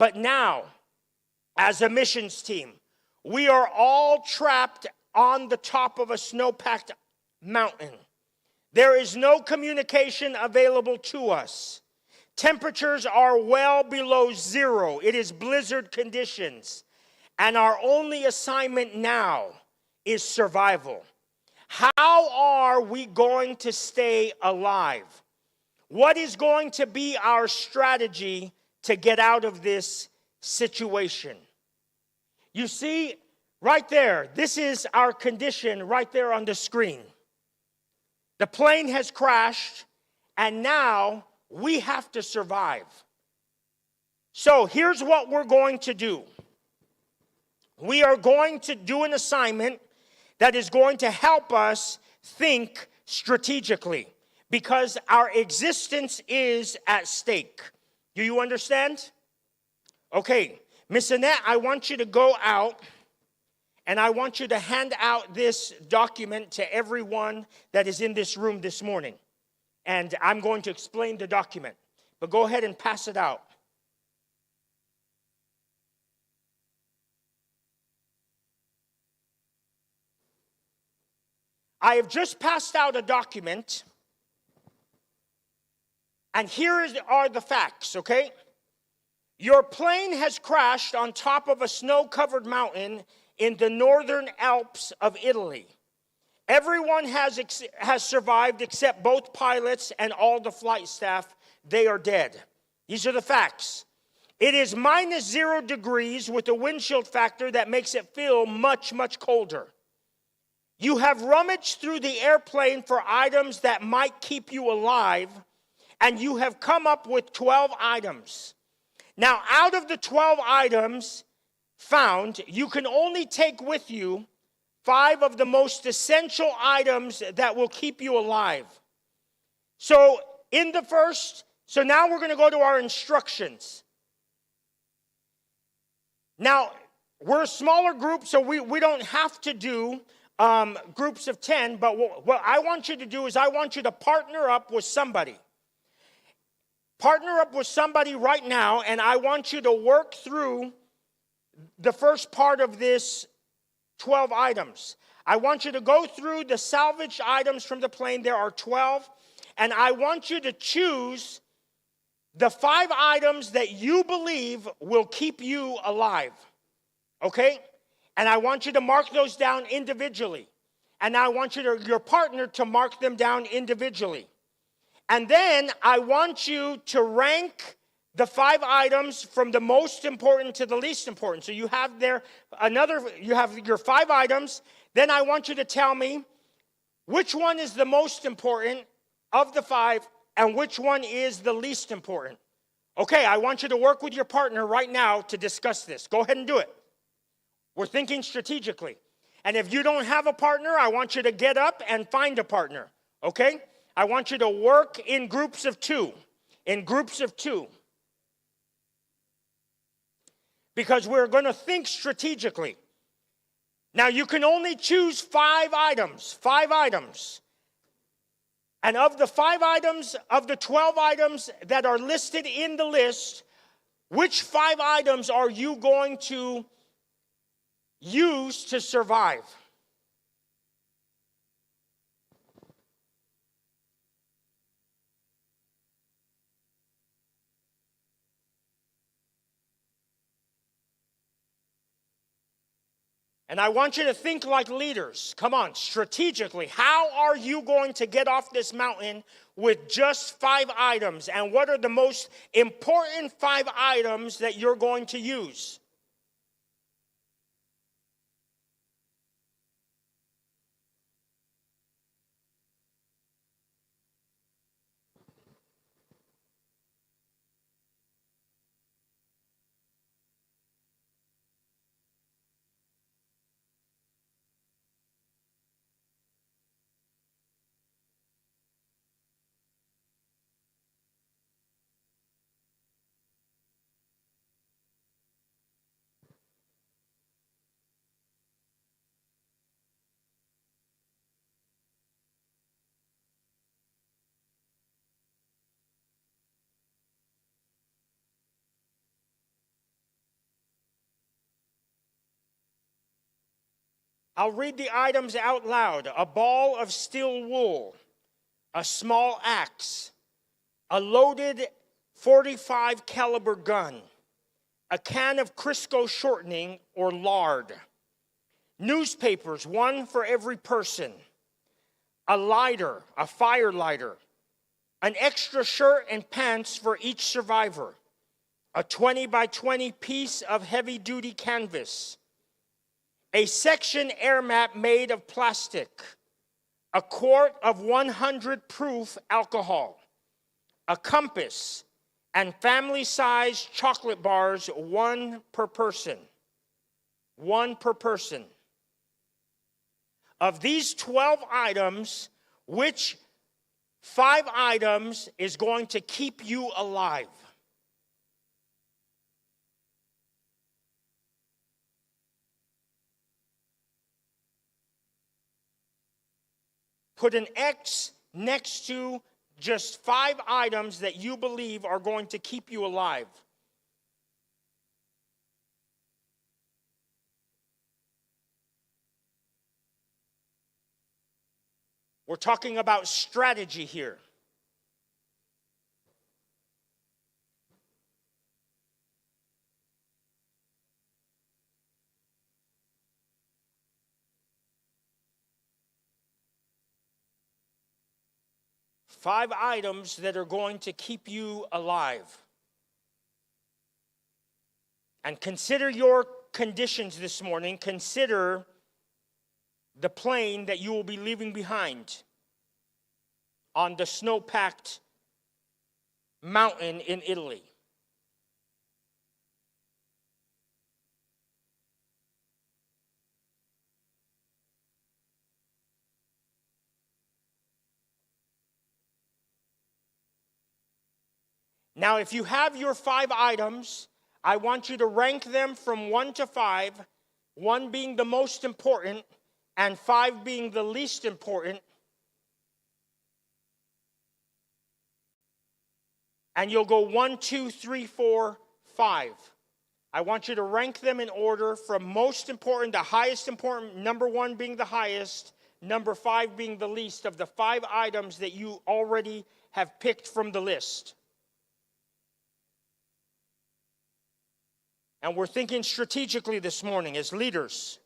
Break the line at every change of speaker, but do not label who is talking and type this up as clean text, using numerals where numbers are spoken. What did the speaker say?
But now, as a missions team, we are all trapped on the top of a snow-packed mountain. There is no communication available to us. Temperatures are well below zero. It is blizzard conditions. And our only assignment now is survival. How are we going to stay alive? What is going to be our strategy to get out of this situation? You see, right there, this is our condition right there on the screen. The plane has crashed, and now we have to survive. So here's what we're going to do. We are going to do an assignment that is going to help us think strategically, because our existence is at stake. Do you understand? Okay, Miss Annette, I want you to go out and I want you to hand out this document to everyone that is in this room this morning. And I'm going to explain the document. But go ahead and pass it out. I have just passed out a document. And here are the facts, okay? Your plane has crashed on top of a snow-covered mountain in the northern Alps of Italy. Everyone has survived except both pilots and all the flight staff. They are dead. These are the facts. It is minus 0 degrees with a windshield factor that makes it feel much, much colder. You have rummaged through the airplane for items that might keep you alive, and you have come up with 12 items. Now, out of the 12 items found, you can only take with you 5 of the most essential items that will keep you alive. So now we're going to go to our instructions. Now, we're a smaller group, so we don't have to do groups of 10, but what I want you to do is I want you to partner up with somebody. Partner up with somebody right now, and I want you to work through the first part of this 12 items. I want you to go through the salvaged items from the plane. There are 12. And I want you to choose the 5 items that you believe will keep you alive. Okay? And I want you to mark those down individually. And I want your partner to mark them down individually. And then I want you to rank the 5 items from the most important to the least important. So you have your 5 items. Then I want you to tell me which one is the most important of the 5 and which one is the least important. Okay, I want you to work with your partner right now to discuss this. Go ahead and do it. We're thinking strategically. And if you don't have a partner, I want you to get up and find a partner. Okay? I want you to work in groups of 2. In groups of 2. Because we're going to think strategically. Now, you can only choose 5 items. 5 items. And of the 5 items, of the 12 items that are listed in the list, which 5 items are you going to use to survive? And I want you to think like leaders. Come on, strategically. How are you going to get off this mountain with just 5 items? And what are the most important 5 items that you're going to use? I'll read the items out loud. A ball of steel wool, a small axe, a loaded .45 caliber gun, a can of Crisco shortening or lard, newspapers, one for every person, a lighter, a fire lighter, an extra shirt and pants for each survivor, a 20 by 20 piece of heavy-duty canvas, a section air map made of plastic, a quart of 100 proof alcohol, a compass, and family-sized chocolate bars, one per person. One per person. Of these 12 items, which 5 items is going to keep you alive? Put an X next to just 5 items that you believe are going to keep you alive. We're talking about strategy here. Five items that are going to keep you alive. And consider your conditions this morning. Consider the plane that you will be leaving behind on the snow-packed mountain in Italy. Now, if you have your 5 items, I want you to rank them from 1 to 5, 1 being the most important and 5 being the least important. And you'll go 1, 2, 3, 4, 5. I want you to rank them in order from most important to highest important, number 1 being the highest, number 5 being the least of the 5 items that you already have picked from the list. And we're thinking strategically this morning as leaders.